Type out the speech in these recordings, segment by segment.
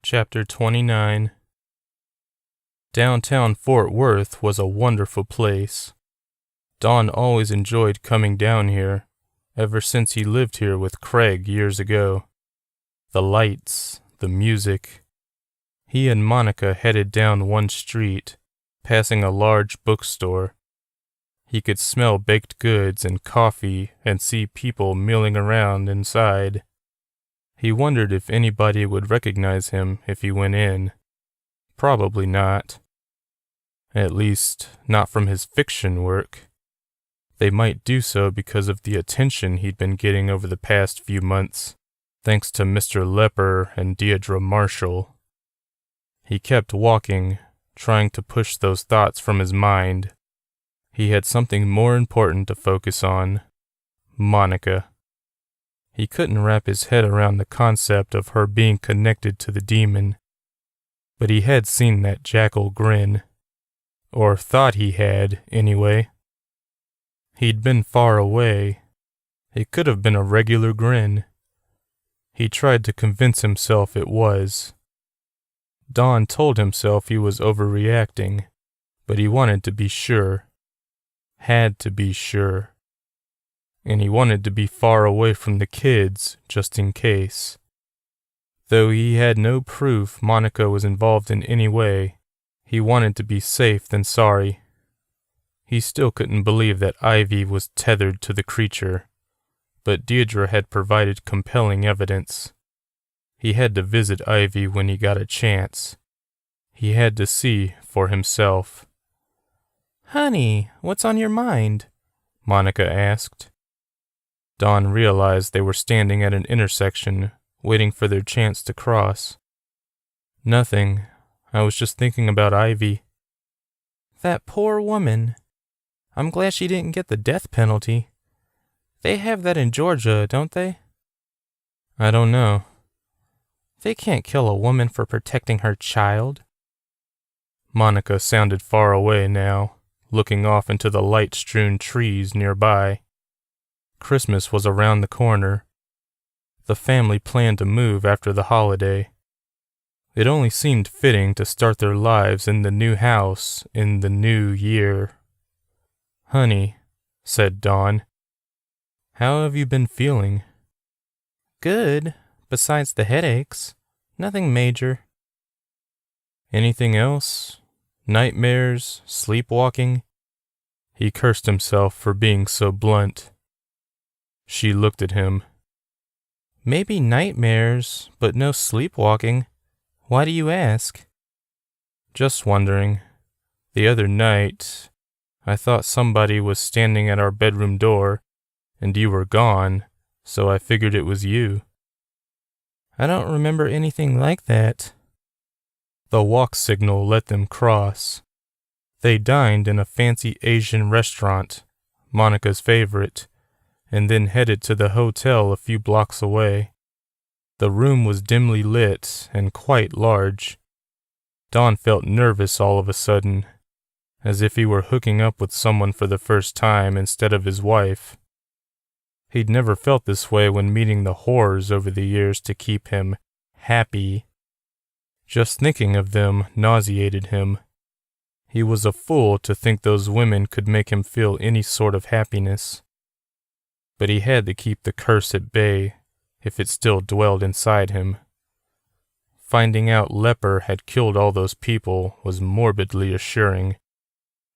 Chapter 29. Downtown Fort Worth was a wonderful place. Don always enjoyed coming down here, ever since he lived here with Craig years ago. The lights, the music. He and Monica headed down one street, passing a large bookstore. He could smell baked goods and coffee and see people milling around inside. He wondered if anybody would recognize him if he went in. Probably not. At least, not from his fiction work. They might do so because of the attention he'd been getting over the past few months, thanks to Mr. Lepper and Deirdre Marshall. He kept walking, trying to push those thoughts from his mind. He had something more important to focus on. Monica. He couldn't wrap his head around the concept of her being connected to the demon. But he had seen that jackal grin. Or thought he had, anyway. He'd been far away. It could have been a regular grin. He tried to convince himself it was. Don told himself he was overreacting, but he wanted to be sure. Had to be sure. And he wanted to be far away from the kids, just in case. Though he had no proof Monica was involved in any way, he wanted to be safe than sorry. He still couldn't believe that Ivy was tethered to the creature, but Deirdre had provided compelling evidence. He had to visit Ivy when he got a chance. He had to see for himself. "Honey, what's on your mind?" Monica asked. Don realized they were standing at an intersection, waiting for their chance to cross. "Nothing. I was just thinking about Ivy." "That poor woman. I'm glad she didn't get the death penalty. They have that in Georgia, don't they?" "I don't know." "They can't kill a woman for protecting her child." Monica sounded far away now, looking off into the light-strewn trees nearby. Christmas was around the corner. The family planned to move after the holiday. It only seemed fitting to start their lives in the new house in the new year. "Honey," said Dawn, "how have you been feeling?" "Good, besides the headaches. Nothing major." "Anything else? Nightmares? Sleepwalking?" He cursed himself for being so blunt. She looked at him. "Maybe nightmares, but no sleepwalking. Why do you ask?" "Just wondering. The other night, I thought somebody was standing at our bedroom door, and you were gone, so I figured it was you." "I don't remember anything like that." The walk signal let them cross. They dined in a fancy Asian restaurant, Monica's favorite, and then headed to the hotel a few blocks away. The room was dimly lit and quite large. Don felt nervous all of a sudden, as if he were hooking up with someone for the first time instead of his wife. He'd never felt this way when meeting the horrors over the years to keep him happy. Just thinking of them nauseated him. He was a fool to think those women could make him feel any sort of happiness. But he had to keep the curse at bay, if it still dwelled inside him. Finding out Lepper had killed all those people was morbidly assuring,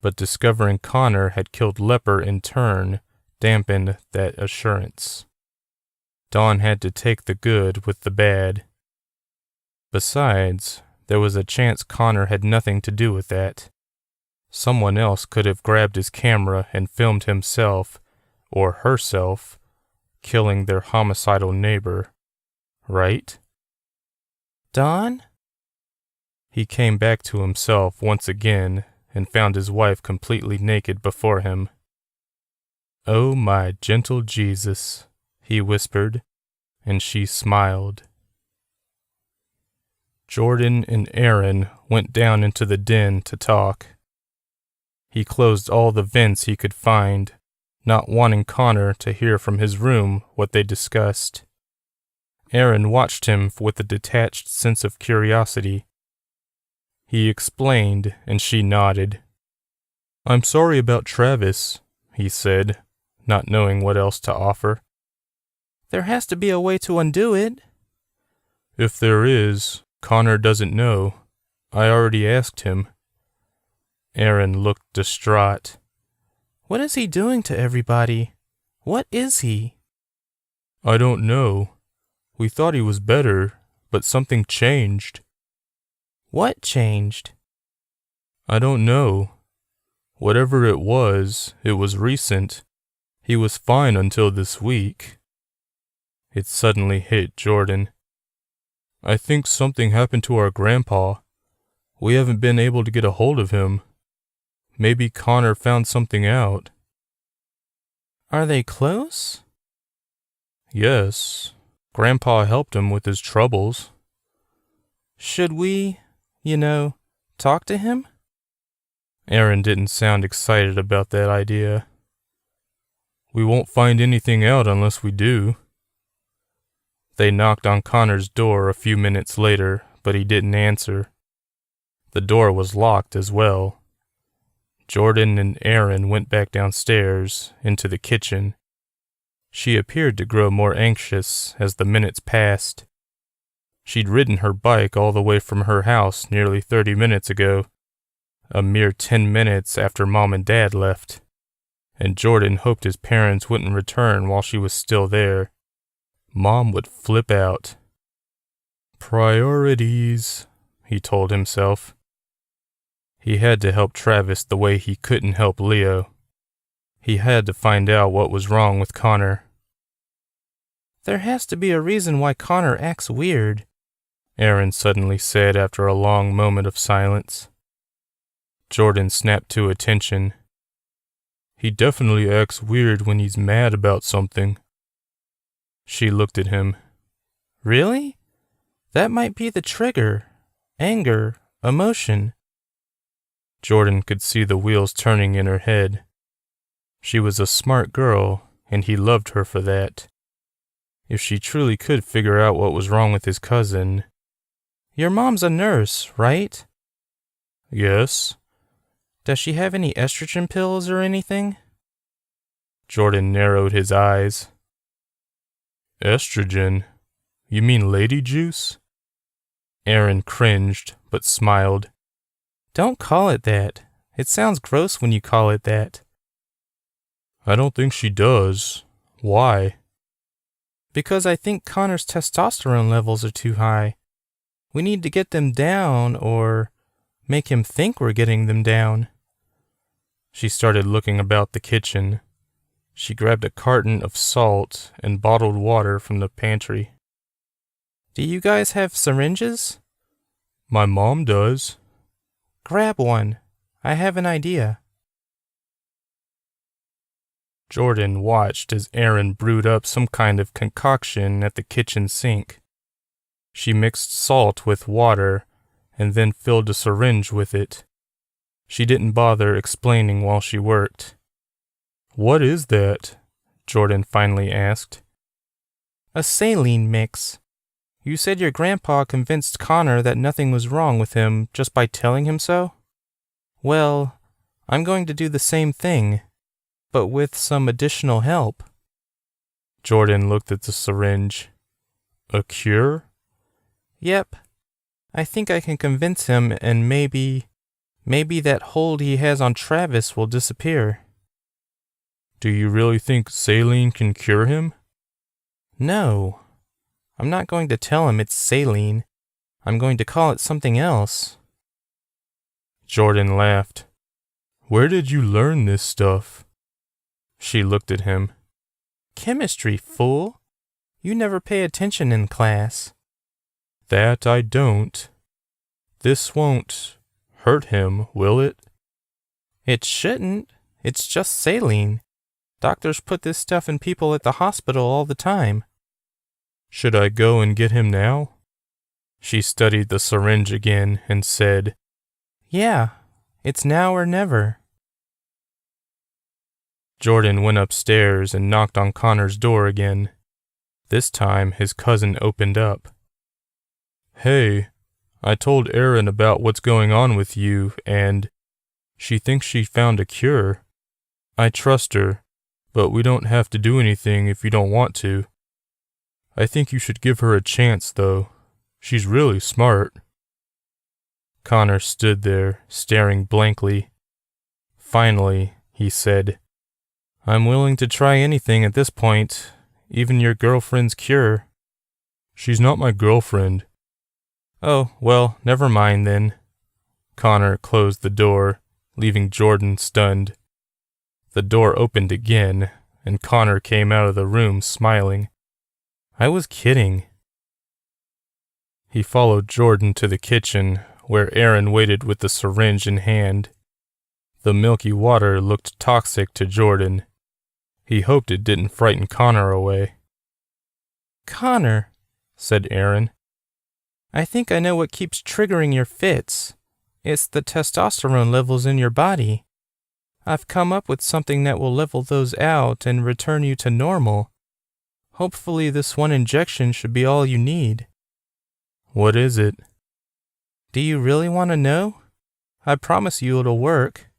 but discovering Connor had killed Lepper in turn dampened that assurance. Dawn had to take the good with the bad. Besides, there was a chance Connor had nothing to do with that. Someone else could have grabbed his camera and filmed himself, or herself, killing their homicidal neighbor. Right? "Don?" He came back to himself once again and found his wife completely naked before him. "Oh, my gentle Jesus," he whispered, and she smiled. Jordan and Aaron went down into the den to talk. He closed all the vents he could find, not wanting Connor to hear from his room what they discussed. Aaron watched him with a detached sense of curiosity. He explained, and she nodded. "I'm sorry about Travis," he said, not knowing what else to offer. "There has to be a way to undo it." "If there is, Connor doesn't know. I already asked him." Aaron looked distraught. "What is he doing to everybody? What is he?" "I don't know. We thought he was better, but something changed." "What changed?" "I don't know. Whatever it was recent. He was fine until this week." It suddenly hit Jordan. "I think something happened to our grandpa. We haven't been able to get a hold of him. Maybe Connor found something out." "Are they close?" "Yes. Grandpa helped him with his troubles." "Should we, talk to him?" Aaron didn't sound excited about that idea. "We won't find anything out unless we do." They knocked on Connor's door a few minutes later, but he didn't answer. The door was locked as well. Jordan and Aaron went back downstairs, into the kitchen. She appeared to grow more anxious as the minutes passed. She'd ridden her bike all the way from her house nearly 30 minutes ago, a mere 10 minutes after Mom and Dad left, and Jordan hoped his parents wouldn't return while she was still there. Mom would flip out. "Priorities," he told himself. He had to help Travis the way he couldn't help Leo. He had to find out what was wrong with Connor. "There has to be a reason why Connor acts weird," Aaron suddenly said after a long moment of silence. Jordan snapped to attention. "He definitely acts weird when he's mad about something." She looked at him. "Really? That might be the trigger. Anger, emotion." Jordan could see the wheels turning in her head. She was a smart girl, and he loved her for that. If she truly could figure out what was wrong with his cousin. "Your mom's a nurse, right?" "Yes." "Does she have any estrogen pills or anything?" Jordan narrowed his eyes. "Estrogen? You mean lady juice?" Aaron cringed, but smiled. "Don't call it that. It sounds gross when you call it that." "I don't think she does. Why?" "Because I think Connor's testosterone levels are too high. We need to get them down, or make him think we're getting them down." She started looking about the kitchen. She grabbed a carton of salt and bottled water from the pantry. "Do you guys have syringes?" "My mom does." "Grab one. I have an idea." Jordan watched as Aaron brewed up some kind of concoction at the kitchen sink. She mixed salt with water and then filled a syringe with it. She didn't bother explaining while she worked. "What is that?" Jordan finally asked. "A saline mix. You said your grandpa convinced Connor that nothing was wrong with him just by telling him so? Well, I'm going to do the same thing, but with some additional help." Jordan looked at the syringe. "A cure?" "Yep. I think I can convince him, and maybe that hold he has on Travis will disappear." "Do you really think saline can cure him?" "No. I'm not going to tell him it's saline. I'm going to call it something else." Jordan laughed. "Where did you learn this stuff?" She looked at him. "Chemistry, fool. You never pay attention in class." "That I don't. This won't hurt him, will it?" "It shouldn't. It's just saline. Doctors put this stuff in people at the hospital all the time." "Should I go and get him now?" She studied the syringe again and said, "Yeah, it's now or never." Jordan went upstairs and knocked on Connor's door again. This time his cousin opened up. Hey, I told Erin about what's going on with you, and she thinks she found a cure. I trust her, but we don't have to do anything if you don't want to. I think you should give her a chance, though. She's really smart. Connor stood there, staring blankly. Finally, he said, I'm willing to try anything at this point, even your girlfriend's cure. She's not my girlfriend. Oh, well, never mind then. Connor closed the door, leaving Jordan stunned. The door opened again, and Connor came out of the room smiling. I was kidding. He followed Jordan to the kitchen, where Erin waited with the syringe in hand. The milky water looked toxic to Jordan. He hoped it didn't frighten Connor away. Connor, said Erin, I think I know what keeps triggering your fits. It's the testosterone levels in your body. I've come up with something that will level those out and return you to normal. Hopefully this one injection should be all you need. What is it? Do you really want to know? I promise you it'll work.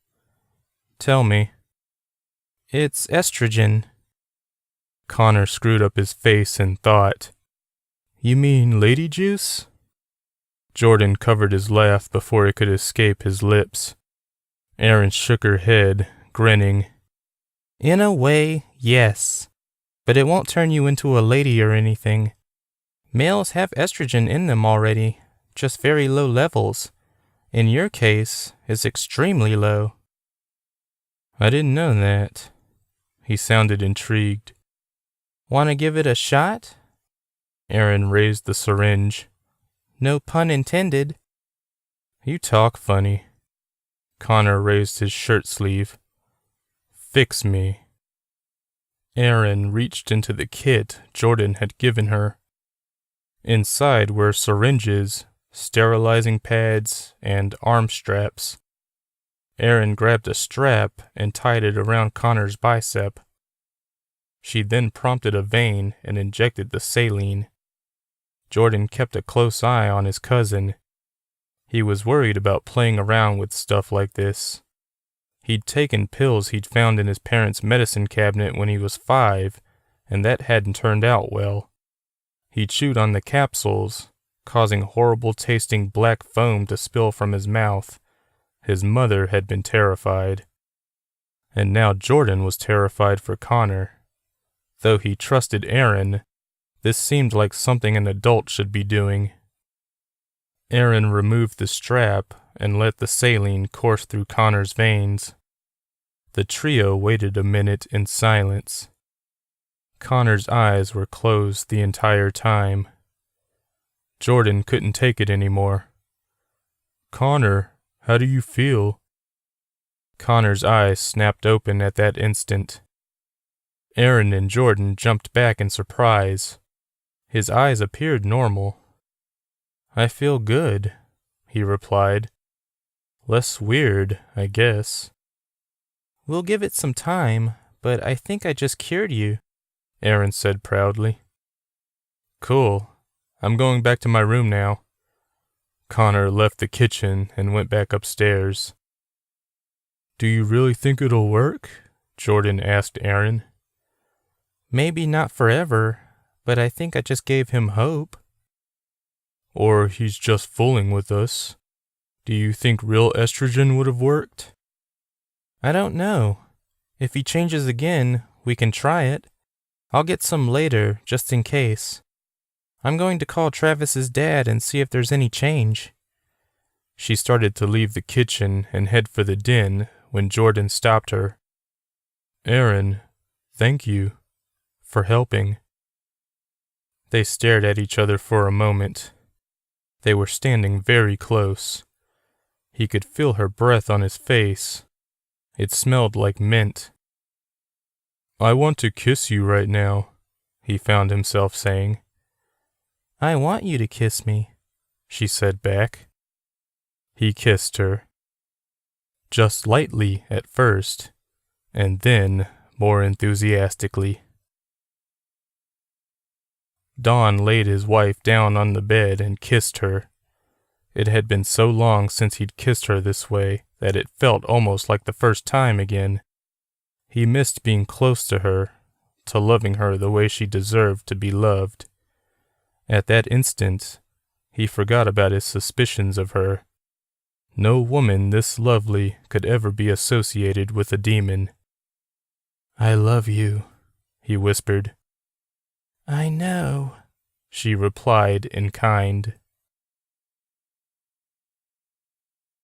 Tell me. It's estrogen. Connor screwed up his face and thought. You mean lady juice? Jordan covered his laugh before it could escape his lips. Erin shook her head, grinning. In a way, yes. But it won't turn you into a lady or anything. Males have estrogen in them already, just very low levels. In your case, it's extremely low. I didn't know that. He sounded intrigued. Want to give it a shot? Erin raised the syringe. No pun intended. You talk funny. Connor raised his shirt sleeve. Fix me. Erin reached into the kit Jordan had given her. Inside were syringes, sterilizing pads, and arm straps. Erin grabbed a strap and tied it around Connor's bicep. She then prompted a vein and injected the saline. Jordan kept a close eye on his cousin. He was worried about playing around with stuff like this. He'd taken pills he'd found in his parents' medicine cabinet when he was 5, and that hadn't turned out well. He chewed on the capsules, causing horrible-tasting black foam to spill from his mouth. His mother had been terrified. And now Jordan was terrified for Connor. Though he trusted Erin, this seemed like something an adult should be doing. Erin removed the strap and let the saline course through Connor's veins. The trio waited a minute in silence. Connor's eyes were closed the entire time. Jordan couldn't take it anymore. Connor, how do you feel? Connor's eyes snapped open at that instant. Erin and Jordan jumped back in surprise. His eyes appeared normal. I feel good, he replied. Less weird, I guess. We'll give it some time, but I think I just cured you, Erin said proudly. Cool. I'm going back to my room now. Connor left the kitchen and went back upstairs. Do you really think it'll work? Jordan asked Erin. Maybe not forever, but I think I just gave him hope. Or he's just fooling with us. Do you think real estrogen would have worked? I don't know. If he changes again, we can try it. I'll get some later, just in case. I'm going to call Travis's dad and see if there's any change. She started to leave the kitchen and head for the den when Jordan stopped her. Erin, thank you for helping. They stared at each other for a moment. They were standing very close. He could feel her breath on his face. It smelled like mint. I want to kiss you right now, he found himself saying. I want you to kiss me, she said back. He kissed her. Just lightly at first, and then more enthusiastically. Don laid his wife down on the bed and kissed her. It had been so long since he'd kissed her this way that it felt almost like the first time again. He missed being close to her, to loving her the way she deserved to be loved. At that instant, he forgot about his suspicions of her. No woman this lovely could ever be associated with a demon. "I love you," he whispered. "I know," she replied in kind.